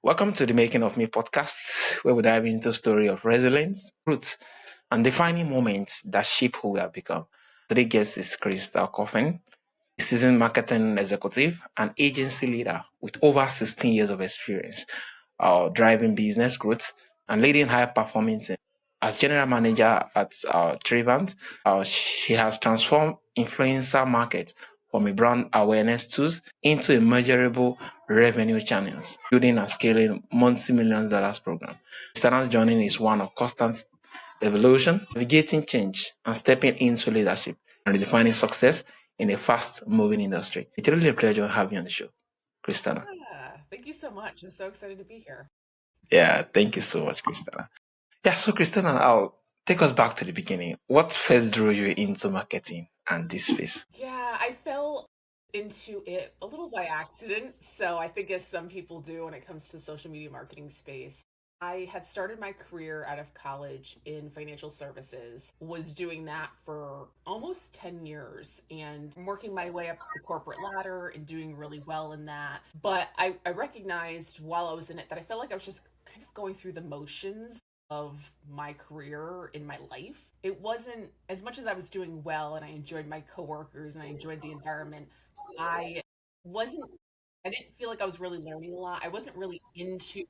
Welcome to the Making of Me podcast, where we dive into story of resilience, growth, and defining moments that shape who we have become. Today's guest is Kristina Coughlin, a seasoned marketing executive and agency leader with over 16 years of experience, driving business growth and leading high performing teams. As general manager at Trivant, she has transformed influencer market from a brand awareness tools into a measurable revenue channels, building and scaling multi-million dollars program. Stana's journey is one of constant evolution, navigating change, and stepping into leadership and redefining success in a fast-moving industry. It's really a pleasure having you on the show, Christina. Yeah, thank you so much. I'm so excited to be here. Yeah, thank you so much, Christina. Yeah, so Christina, I'll take us back to the beginning. What first drew you into marketing and this space? Yeah, I fell into it a little by accident. So I think as some people do when it comes to the social media marketing space. I had started my career out of college in financial services, was doing that for almost 10 years and working my way up the corporate ladder and doing really well in that. But I recognized while I was in it that I felt like I was just kind of going through the motions of my career in my life. It wasn't as much as I was doing well and I enjoyed my coworkers and I enjoyed the environment. I wasn't, I didn't feel like I was really learning a lot. I wasn't really into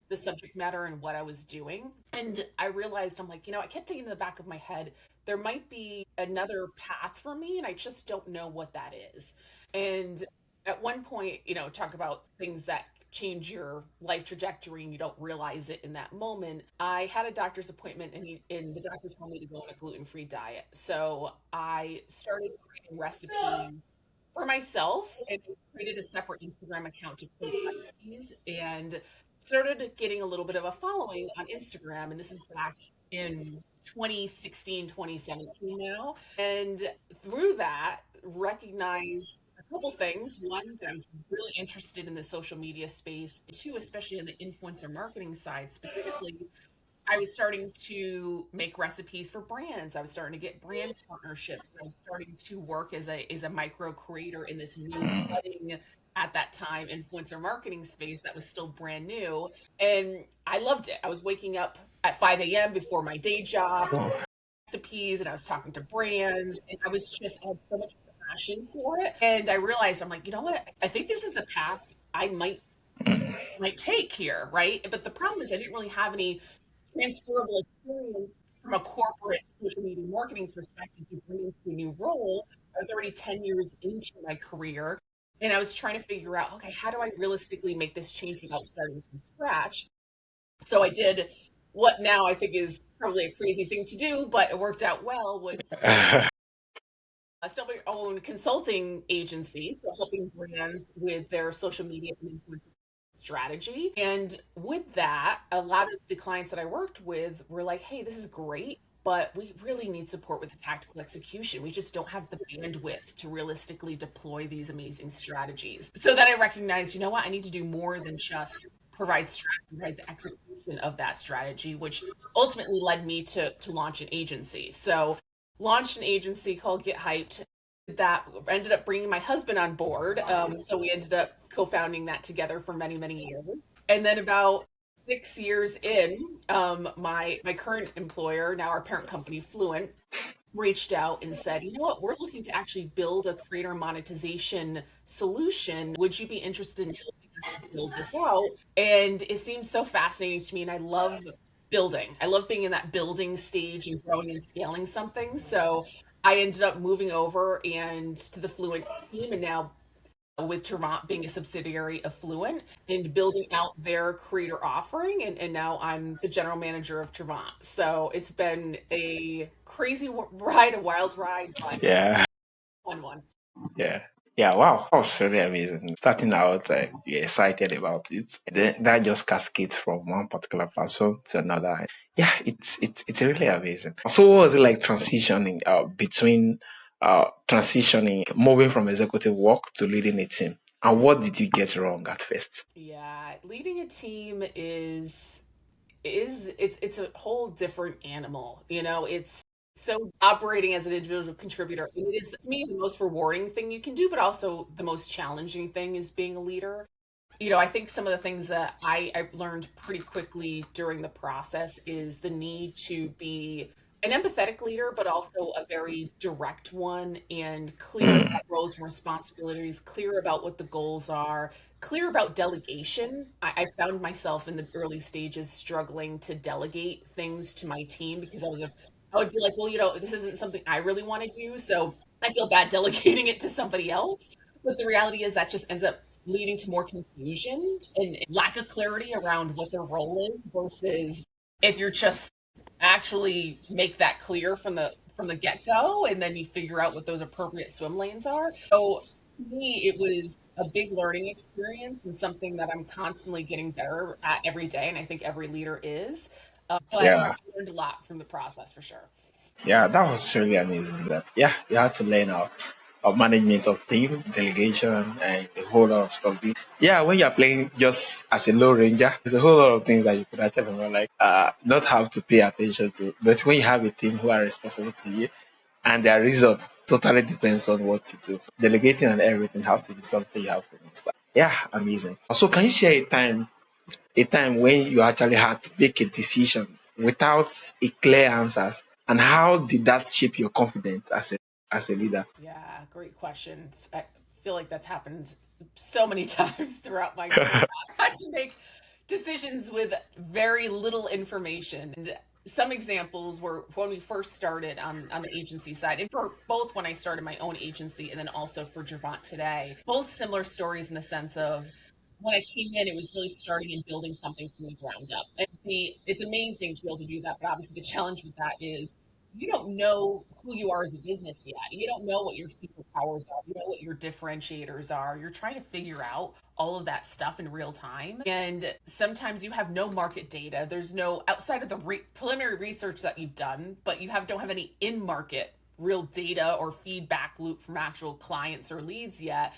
the subject matter and what I was doing. And I realized, I'm like, I kept thinking in the back of my head, there might be another path for me, and I just don't know what that is. And at one point, talk about things that change your life trajectory and you don't realize it in that moment. I had a doctor's appointment and the doctor told me to go on a gluten-free diet. So I started creating recipes for myself and created a separate Instagram account to create recipes and started getting a little bit of a following on Instagram. And this is back in 2016, 2017 now. And through that, recognized a couple things. One, that I was really interested in the social media space. Two, especially in the influencer marketing side specifically, I was starting to make recipes for brands. I was starting to get brand partnerships. I was starting to work as a micro creator in this new budding at that time influencer marketing space that was still brand new. And I loved it. I was waking up at 5 a.m. before my day job, Oh, recipes, and I was talking to brands, and I had so much passion for it. And I realized I'm like, you know what? I think this is the path I might take here, right? But the problem is I didn't really have any transferable experience from a corporate social media marketing perspective to bring into a new role. I was already 10 years into my career and I was trying to figure out, okay, how do I realistically make this change without starting from scratch? So I did what now I think is probably a crazy thing to do, but it worked out well, was still my own consulting agency, so helping brands with their social media and influencer strategy. And with that, a lot of the clients that I worked with were like, hey, this is great, but we really need support with the tactical execution. We just don't have the bandwidth to realistically deploy these amazing strategies. So then I recognized, you know what, I need to do more than just provide strategy, right? The execution of that strategy, which ultimately led me to launch an agency. So launched an agency called Get Hyped that ended up bringing my husband on board. So we ended up co-founding that together for many, many years. And then about 6 years in, my current employer, now our parent company, Fluent, reached out and said, you know what, we're looking to actually build a creator monetization solution. Would you be interested in helping us build this out? And it seems so fascinating to me, and I love building. I love being in that building stage and growing and scaling something. So I ended up moving over and to the Fluent team, and now with Trevant being a subsidiary of Fluent and building out their creator offering. And now I'm the general manager of Trevant. So it's been a crazy ride, a wild ride, but yeah, fun one. yeah, yeah. Wow, that was really amazing. Starting out, you're excited about it. Then that just cascades from one particular platform to another. Yeah, it's really amazing. So, what was it like transitioning between transitioning, moving from executive work to leading a team? And what did you get wrong at first? Yeah, leading a team is it's a whole different animal. It's so operating as an individual contributor, it is to me the most rewarding thing you can do, but also the most challenging thing is being a leader. I think some of the things that I learned pretty quickly during the process is the need to be an empathetic leader, but also a very direct one and clear about roles and responsibilities, clear about what the goals are, clear about delegation. I found myself in the early stages struggling to delegate things to my team because I would be like, well, this isn't something I really want to do, so I feel bad delegating it to somebody else. But the reality is that just ends up leading to more confusion and lack of clarity around what their role is versus if you're just actually make that clear from the get-go and then you figure out what those appropriate swim lanes are. So to me it was a big learning experience and something that I'm constantly getting better at every day, and I think every leader is. But Yeah, I learned a lot from the process for sure. yeah, that was really amazing. That yeah, you had to learn of management of team, delegation, and a whole lot of stuff. Yeah, when you're playing just as a low ranger, there's a whole lot of things that you could actually not have to pay attention to. But when you have a team who are responsible to you, and their result totally depends on what you do. Delegating and everything has to be something you have to understand. Yeah, amazing. So can you share a time when you actually had to make a decision without a clear answers, and how did that shape your confidence as a leader? Yeah, great questions. I feel like that's happened so many times throughout my career. I had to make decisions with very little information. And some examples were when we first started on the agency side, and for both when I started my own agency and then also for Javant today, both similar stories in the sense of when I came in, it was really starting and building something from the ground up. And it's amazing to be able to do that, but obviously the challenge with that is you don't know who you are as a business yet. You don't know what your superpowers are. You know what your differentiators are. You're trying to figure out all of that stuff in real time. And sometimes you have no market data. There's no outside of the preliminary research that you've done, but you don't have any in market real data or feedback loop from actual clients or leads yet.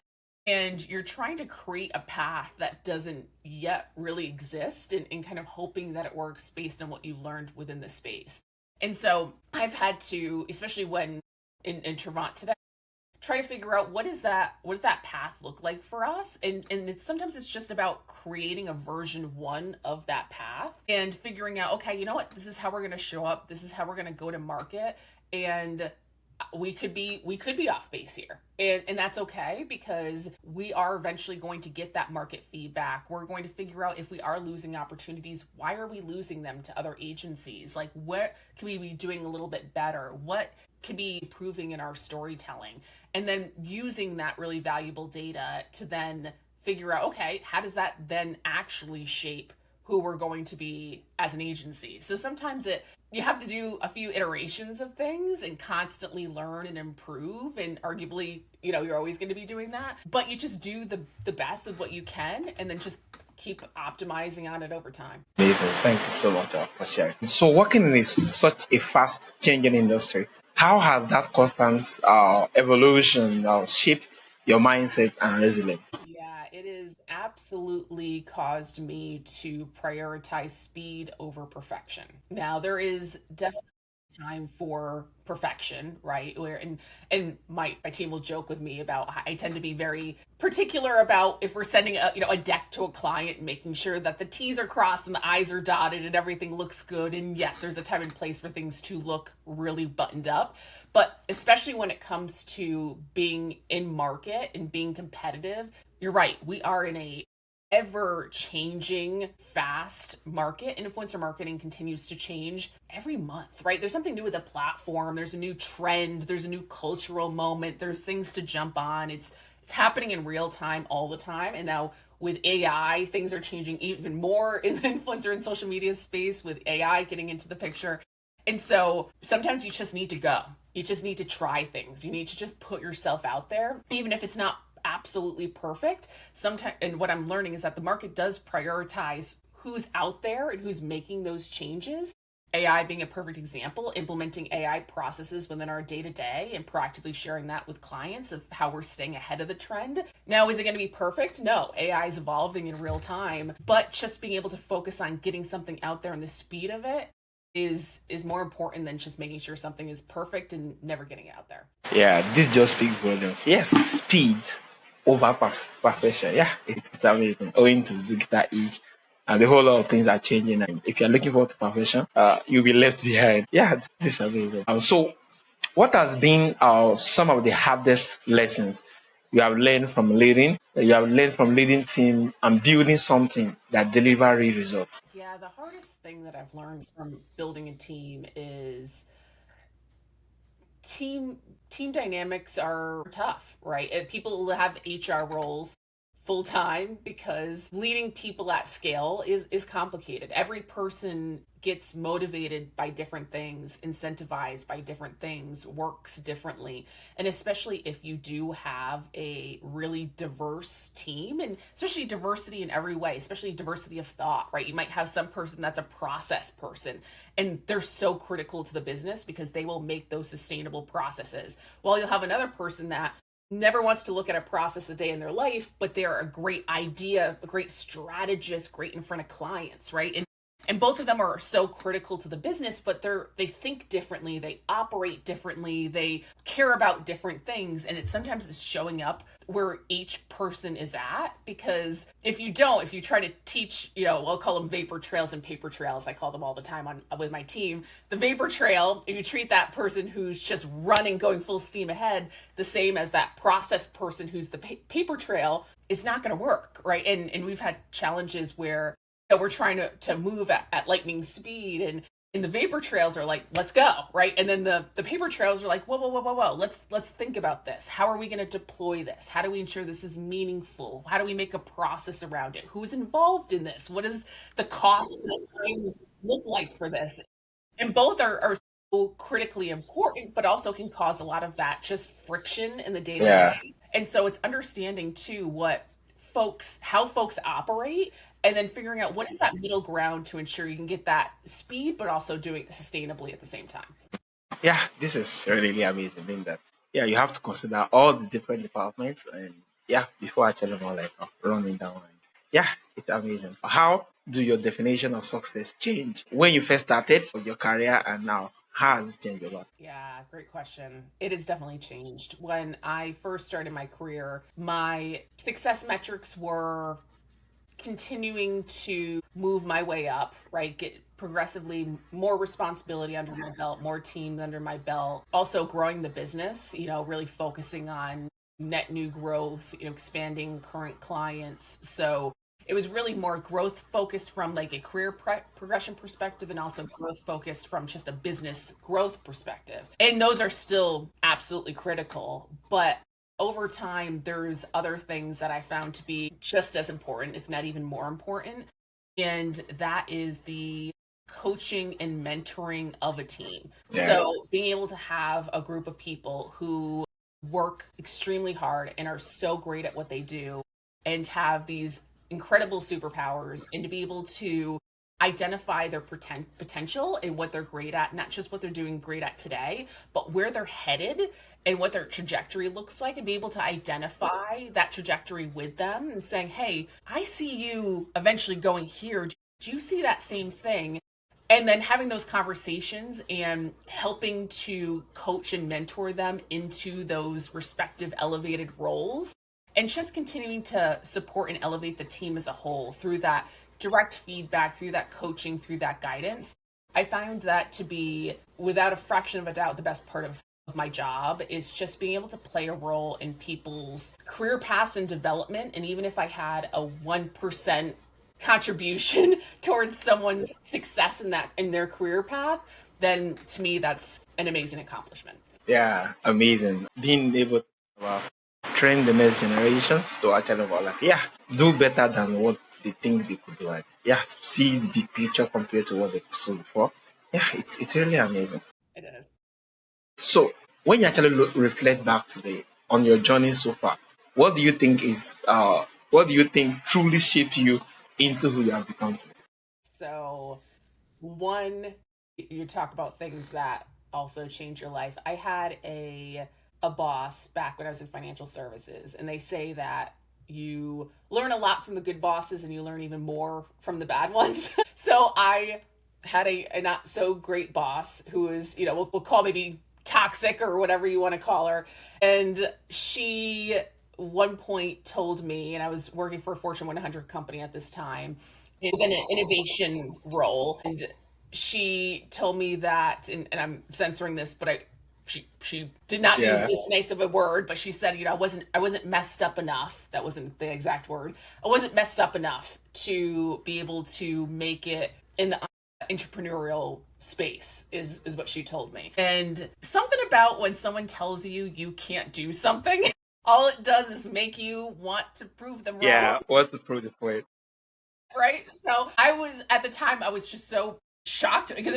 And you're trying to create a path that doesn't yet really exist, and kind of hoping that it works based on what you've learned within the space. And so I've had to, especially when in Trevant today, try to figure out what does that path look like for us, and sometimes it's just about creating a version one of that path and figuring out, okay, you know what, this is how we're going to show up, this is how we're going to go to market, and we could be off base here, and that's okay because we are eventually going to get that market feedback. We're going to figure out if we are losing opportunities, why are we losing them to other agencies, like what can we be doing a little bit better, what could be improving in our storytelling, and then using that really valuable data to then figure out, okay, how does that then actually shape who we're going to be as an agency. So sometimes you have to do a few iterations of things and constantly learn and improve, and arguably, you're always going to be doing that, but you just do the best of what you can and then just keep optimizing on it over time. Amazing. Thank you so much for sharing. So working in such a fast changing industry, how has that constant evolution shaped your mindset and resilience? Yeah, it has absolutely caused me to prioritize speed over perfection. Now, there is definitely time for perfection, right? Where and my team will joke with me about I tend to be very particular about if we're sending a deck to a client, making sure that the T's are crossed and the I's are dotted and everything looks good. And yes, there's a time and place for things to look really buttoned up. But especially when it comes to being in market and being competitive, you're right. We are in a ever changing fast market. Influencer marketing continues to change every month, right? There's something new with the platform, there's a new trend, there's a new cultural moment, there's things to jump on. It's happening in real time all the time. And now with AI, things are changing even more in the influencer and social media space with AI getting into the picture. And so sometimes you just need to go. You just need to try things. You need to just put yourself out there, even if it's not absolutely perfect. Sometimes, and what I'm learning is that the market does prioritize who's out there and who's making those changes. AI being a perfect example, implementing AI processes within our day to day and proactively sharing that with clients of how we're staying ahead of the trend. Now, is it going to be perfect? No, AI is evolving in real time, but just being able to focus on getting something out there and the speed of it is more important than just making sure something is perfect and never getting it out there. Yeah, this just speaks volumes. Yes, speed. over perfection. Yeah, it's amazing. Owing to digital age and the whole lot of things are changing. And if you're looking forward to perfection, you'll be left behind. Yeah, this is amazing. So, what has been some of the hardest lessons you have learned from leading? You have learned from leading team and building something that deliver real results. Yeah, the hardest thing that I've learned from building a team is team team dynamics are tough, right? And people have HR roles full time because leading people at scale is complicated. Every person gets motivated by different things, incentivized by different things, works differently. And especially if you do have a really diverse team, and especially diversity in every way, especially diversity of thought, right? You might have some person that's a process person and they're so critical to the business because they will make those sustainable processes. While you'll have another person that never wants to look at a process a day in their life, but they're a great idea, a great strategist, great in front of clients, right? And both of them are so critical to the business, but they think differently, they operate differently, they care about different things, and sometimes it's showing up where each person is at. Because if you try to teach, I'll call them vapor trails and paper trails, I call them all the time with my team. The vapor trail, if you treat that person who's just running, going full steam ahead, the same as that process person who's the paper trail, it's not going to work, right? And we've had challenges where we're trying to move at lightning speed, and the vapor trails are like, let's go, right? And then the paper trails are like, whoa, let's think about this. How are we going to deploy this? How do we ensure this is meaningful? How do we make a process around it? Who's involved in this? What does the cost and the time look like for this? And both are so critically important, but also can cause a lot of that just friction in the day to Yeah, day. And so it's understanding too how folks operate, and then figuring out what is that middle ground to ensure you can get that speed, but also doing it sustainably at the same time. yeah, this is really amazing. In that, yeah, you have to consider all the different departments, and yeah, before actually more like running down. And yeah, it's amazing. How do your definition of success change when you first started your career and now? How has it changed a lot? Yeah, great question. It has definitely changed. When I first started my career, my success metrics were continuing to move my way up, right? Get progressively more responsibility under my belt, more teams under my belt. Also growing the business, really focusing on net new growth, expanding current clients. So it was really more growth focused from like a career progression perspective, and also growth focused from just a business growth perspective. And those are still absolutely critical, but over time, there's other things that I found to be just as important, if not even more important. And that is the coaching and mentoring of a team. Yeah, So being able to have a group of people who work extremely hard and are so great at what they do, and have these incredible superpowers, and to be able to identify their potential and what they're great at, not just what they're doing great at today, but where they're headed and what their trajectory looks like, and be able to identify that trajectory with them and saying, hey, I see you eventually going here. Do you see that same thing? And then having those conversations and helping to coach and mentor them into those respective elevated roles, and just continuing to support and elevate the team as a whole through that direct feedback, through that coaching, through that guidance. I found that to be, without a fraction of a doubt, the best part of my job, is just being able to play a role in people's career paths and development. And even if I had a 1% contribution towards someone's success in their career path, then to me that's an amazing accomplishment. yeah, amazing. Being able to train the next generations to actually like, yeah, do better than what they think they could do. And yeah, see the big picture compared to what they saw before. Yeah, it's really amazing. It is. So when you actually reflect back today on your journey so far, what do you think truly shaped you into who you have become today? So, one, you talk about things that also change your life. I had a boss back when I was in financial services, and they say that you learn a lot from the good bosses and you learn even more from the bad ones. So I had a not so great boss who was, we'll call maybe toxic or whatever you want to call her. And she one point told me, and I was working for a Fortune 100 company at this time in an innovation role, and she told me that, and I'm censoring this, but she did not use Yeah. this nice of a word, but she said, I wasn't messed up enough. That wasn't the exact word. I wasn't messed up enough to be able to make it in the entrepreneurial space is what she told me. And something about when someone tells you you can't do something, all it does is make you want to prove them wrong. Yeah. What's to prove the point? Right? So at the time, I was just so shocked because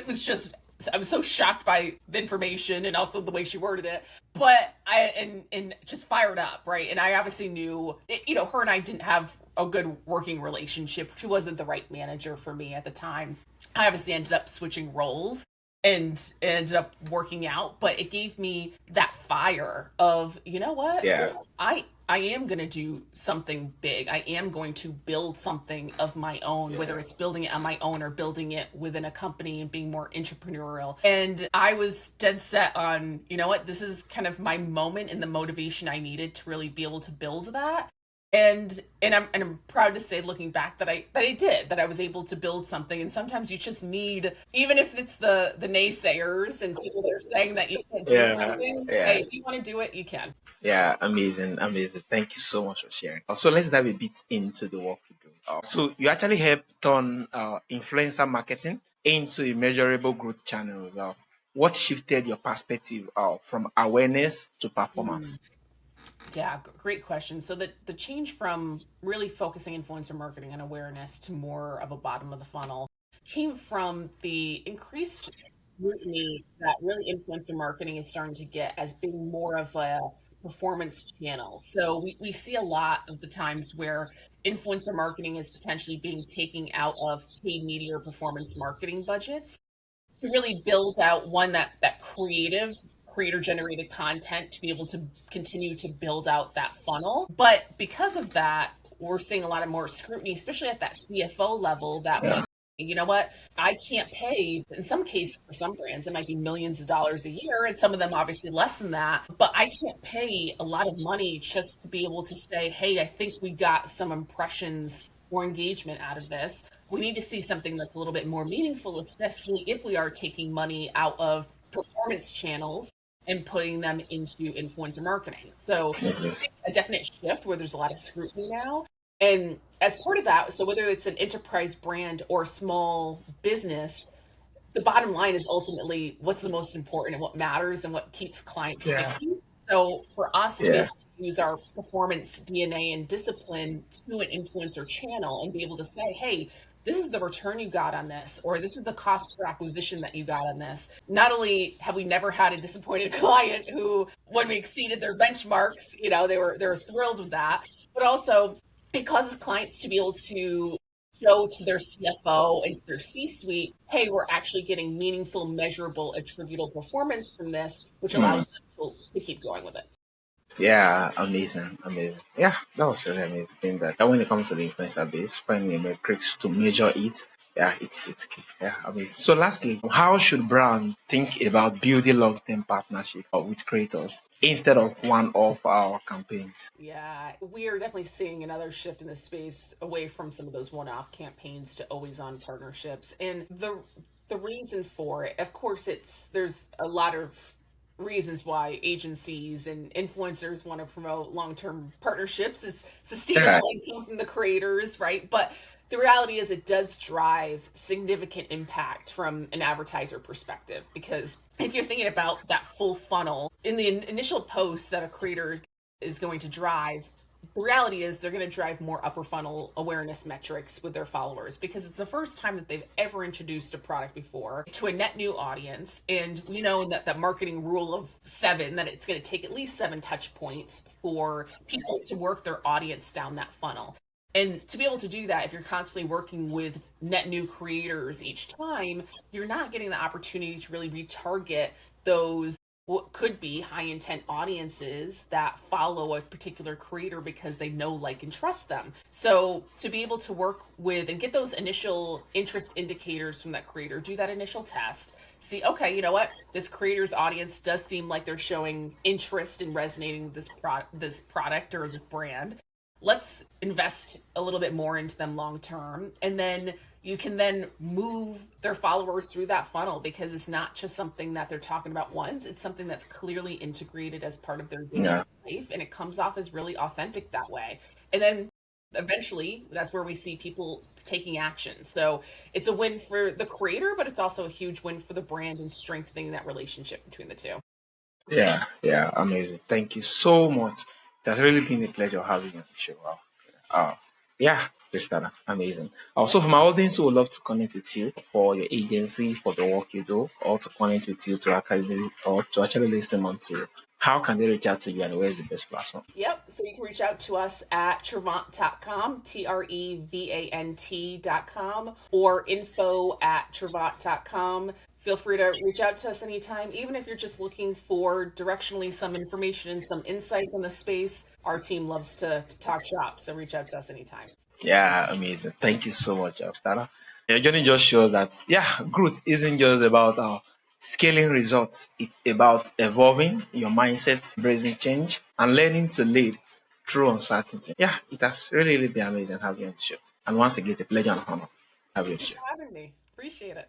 I was so shocked by the information and also the way she worded it. But and just fired up, right? And I obviously knew, her and I didn't have a good working relationship. She wasn't the right manager for me at the time. I obviously ended up switching roles and ended up working out, but it gave me that fire of, you know what? Yeah. I am going to do something big. I am going to build something of my own, whether it's building it on my own or building it within a company and being more entrepreneurial. And I was dead set on, you know what, this is kind of my moment and the motivation I needed to really be able to build that. And I'm proud to say, looking back, that I was able to build something. And sometimes you just need, even if it's the naysayers and people that are saying that you can't do Yeah. something, Yeah. hey, if you want to do it, you can. Yeah, amazing, amazing. Thank you so much for sharing. So let's dive a bit into the work you do. So you actually help turn influencer marketing into a measurable growth channels. What shifted your perspective from awareness to Mm. performance? Yeah, great question. So the change from really focusing influencer marketing and awareness to more of a bottom of the funnel came from the increased scrutiny that really influencer marketing is starting to get as being more of a performance channel. So we see a lot of the times where influencer marketing is potentially being taken out of paid media or performance marketing budgets to really build out one that creator generated content to be able to continue to build out that funnel. But because of that, we're seeing a lot of more scrutiny, especially at that CFO level, that Yeah. you know what, I can't pay, in some cases for some brands it might be millions of dollars a year, and some of them obviously less than that, but I can't pay a lot of money just to be able to say, hey, I think we got some impressions or engagement out of this. We need to see something that's a little bit more meaningful, especially if we are taking money out of performance channels and putting them into influencer marketing. So Mhm. a definite shift where there's a lot of scrutiny now. And as part of that, so whether it's an enterprise brand or small business, the bottom line is ultimately what's the most important and what matters and what keeps clients Yeah. sticky. So for us to be Yeah. able to use our performance DNA and discipline to an influencer channel and be able to say, hey, this is the return you got on this, or this is the cost per acquisition that you got on this. Not only have we never had a disappointed client who, when we exceeded their benchmarks, they were thrilled with that, but also it causes clients to be able to show to their CFO and to their C-suite, hey, we're actually getting meaningful, measurable, attributable performance from this, which Mm. allows them to keep going with it. Yeah, amazing, amazing. Yeah, that was really amazing. Being that when it comes to the influencer base, finding the metrics to measure it, yeah, it's key. Yeah, amazing. So, lastly, how should brand think about building long-term partnership with creators instead of one-off our campaigns? Yeah, we are definitely seeing another shift in the space away from some of those one-off campaigns to always-on partnerships. And the reason for it, of course, there's a lot of reasons why agencies and influencers want to promote long-term partnerships is Yeah, sustainable income from the creators, right? But the reality is it does drive significant impact from an advertiser perspective, because if you're thinking about that full funnel in the initial post that a creator is going to drive, the reality is they're going to drive more upper funnel awareness metrics with their followers because it's the first time that they've ever introduced a product before to a net new audience. And we know that marketing rule of seven, that it's going to take at least 7 touch points for people to work their audience down that funnel. And to be able to do that, if you're constantly working with net new creators each time, you're not getting the opportunity to really retarget those what could be high intent audiences that follow a particular creator because they know, like, and trust them. So to be able to work with and get those initial interest indicators from that creator, do that initial test, see, okay, you know what, this creator's audience does seem like they're showing interest in resonating with this product or this brand. Let's invest a little bit more into them long term, and then you can then move their followers through that funnel, because it's not just something that they're talking about once, it's something that's clearly integrated as part of their daily Yeah. life, and it comes off as really authentic that way. And then eventually that's where we see people taking action. So it's a win for the creator, but it's also a huge win for the brand and strengthening that relationship between the two. Yeah, yeah, amazing. Thank you so much. It has really been a pleasure having you on the show. Wow. Uh, yeah, Christina, amazing. Also, for my audience who would love to connect with you for your agency, for the work you do, or to connect with you to actually listen on to you, how can they reach out to you and where's the best platform? Yep. So you can reach out to us at trevant.com, trevant.com, or info at trevant.com. Feel free to reach out to us anytime, even if you're just looking for directionally some information and some insights on the space. Our team loves to talk shop, so reach out to us anytime. Yeah, amazing. Thank you so much, Stara. Your journey just shows that, yeah, growth isn't just about scaling results. It's about evolving your mindset, embracing change, and learning to lead through uncertainty. Yeah, it has really, really been amazing having you on the show. And once again, it's a pleasure and honor having you on Thank the you show. for having me. Appreciate it.